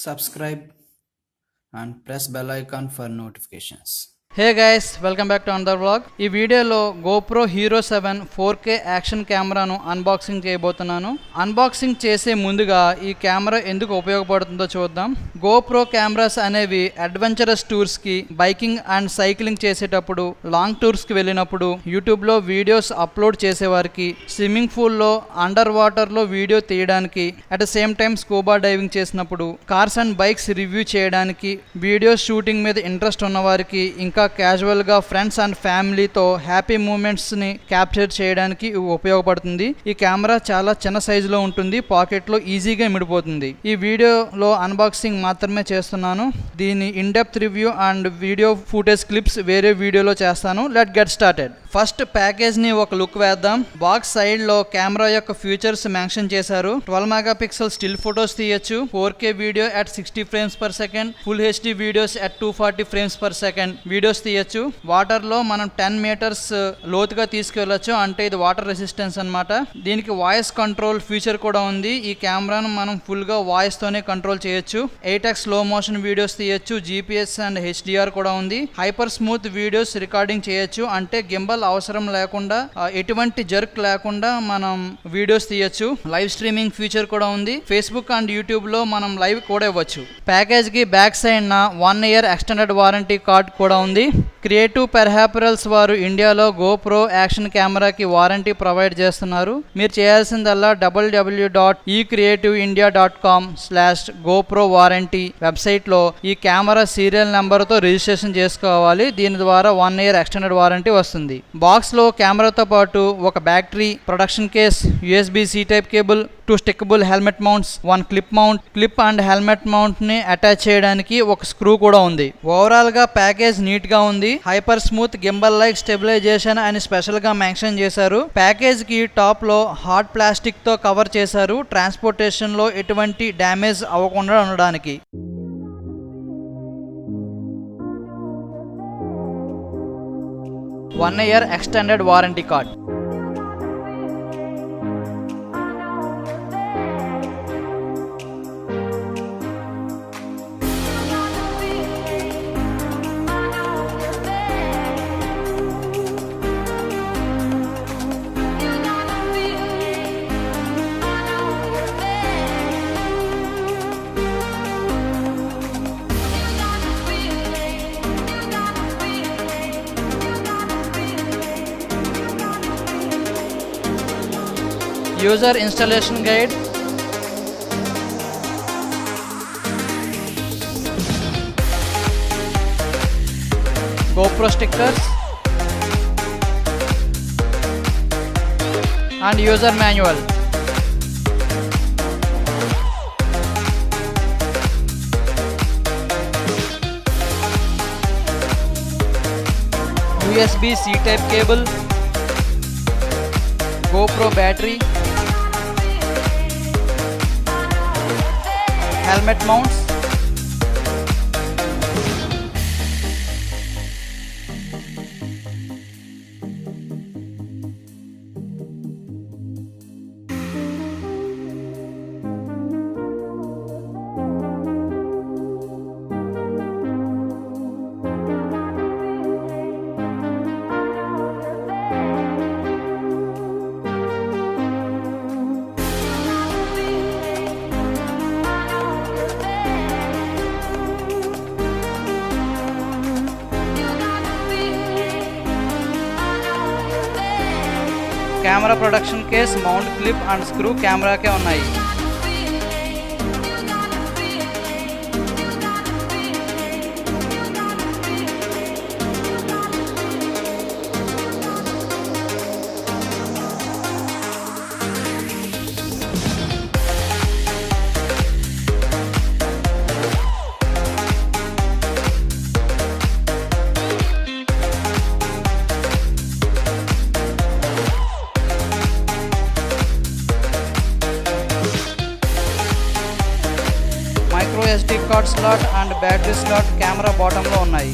subscribe and press bell icon for notifications. Hey guys welcome back to another vlog. ఈ వీడియోలో GoPro Hero 7 4K action కెమెరాను unboxing చేయబోతున్నాను. Unboxing చేసే ముందుగా ఈ కెమెరా ఎందుకు ఉపయోగపడుతుందో చూద్దాం. GoPro కెమెరాస్ అనేవి అడ్వెంచరస్ టూర్స్కి, బైకింగ్ అండ్ సైక్లింగ్ చేసేటప్పుడు, లాంగ్ టూర్స్కి వెళ్ళినప్పుడు, యూట్యూబ్లో వీడియోస్ అప్లోడ్ చేసేవారికి, స్విమ్మింగ్ పూల్లో అండర్ వాటర్లో వీడియో తీయడానికి, at the same time scuba diving చేసినప్పుడు, కార్స్ అండ్ బైక్స్ రివ్యూ చేయడానికి, వీడియో షూటింగ్ మీద ఇంట్రెస్ట్ ఉన్నవారికి, ఇంకా క్యాజువల్గా ఫ్రెండ్స్ అండ్ ఫ్యామిలీతో హ్యాపీ మూమెంట్స్ని క్యాప్చర్ చేయడానికి ఇవి ఉపయోగపడుతుంది. ఈ కెమెరా చాలా చిన్న సైజులో ఉంటుంది, పాకెట్లో ఈజీగా ఇమిడిపోతుంది. ఈ వీడియోలో అన్బాక్సింగ్ మాత్రమే చేస్తున్నాను. దీని in depth review and video footage clips వేరే వీడియోలో చేస్తాను. Let get started. ఫస్ట్ ప్యాకేజ్ని ఒక లుక్ వేద్దాం. బాక్స్ సైడ్లో కెమెరా యొక్క ఫీచర్స్ మెన్షన్ చేశారు. 12 మెగాపిక్సెల్ స్టిల్ ఫొటోస్ తీయచ్చు, 4K video at 60 frames per second, full HD videos at 240 frames per second videos తీయచ్చు. వాటర్లో మనం 10 మీటర్స్ లోతుగా తీసుకెళ్లొచ్చు, అంటే ఇది వాటర్ రెసిస్టెన్స్ అన్నమాట. దీనికి వాయిస్ కంట్రోల్ ఫీచర్ కూడా ఉంది. ఈ కెమెరాను మనం ఫుల్గా వాయిస్తోనే కంట్రోల్ చేయొచ్చు. 8x స్లో మోషన్ వీడియోస్ తీయచ్చు, GPS అండ్ HDR కూడా ఉంది. హైపర్ స్మూత్ వీడియోస్ రికార్డింగ్ చేయొచ్చు, అంటే గింబల్ అవసరం లేకుండా, ఎటువంటి జర్క్ లేకుండా మనం వీడియోస్ తీయచ్చు. లైవ్ స్ట్రీమింగ్ ఫీచర్ కూడా ఉంది. ఫేస్బుక్ అండ్ యూట్యూబ్ లో మనం లైవ్ కూడా ఇవ్వచ్చు. ప్యాకేజ్ కి back side 1 year extended warranty card కూడా ఉంది. క్రియేటివ్ పెర్హాపరల్స్ వారు ఇండియాలో GoPro యాక్షన్ కెమెరాకి వారంటీ ప్రొవైడ్ చేస్తున్నారు. మీరు చేయాల్సిందల్లా www.ecreativeindia.com/GoPro వారంటీ వెబ్సైట్లో ఈ కెమెరా సీరియల్ నెంబర్తో రిజిస్ట్రేషన్ చేసుకోవాలి. దీని ద్వారా 1 ఇయర్ ఎక్స్టెండెడ్ వారంటీ వస్తుంది. బాక్స్లో కెమెరాతో పాటు ఒక battery, production case, USB-C type cable, 2 stickable helmet mounts, 1 clip and helmet mount ని అటాచ్ చేయడానికి ఒక స్క్రూ కూడా ఉంది. ఓవరాల్ గా ప్యాకేజ్ నీట్ గా ఉంది. Hyper smooth gimbal like stabilization అని స్పెషల్ గా మెన్షన్ చేశారు. ప్యాకేజ్ కి టాప్ లో హార్డ్ ప్లాస్టిక్ తో కవర్ చేశారు, ట్రాన్స్పోర్టేషన్ లో ఎటువంటి డ్యామేజ్ అవ్వకుండా ఉండడానికి. One year extended warranty card. User installation guide, GoPro stickers and user manual. USB-C type cable, GoPro battery, helmet mounts, camera production case, mount clip and screw కెమెరాకే ఉన్నాయి. SD card slot and battery slot camera బాటంలో ఉన్నాయి.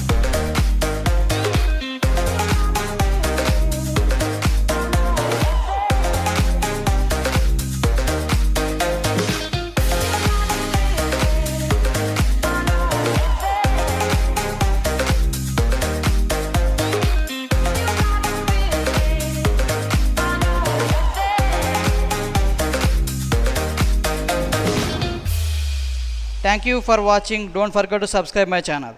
Thank you for watching. Don't forget to subscribe my channel.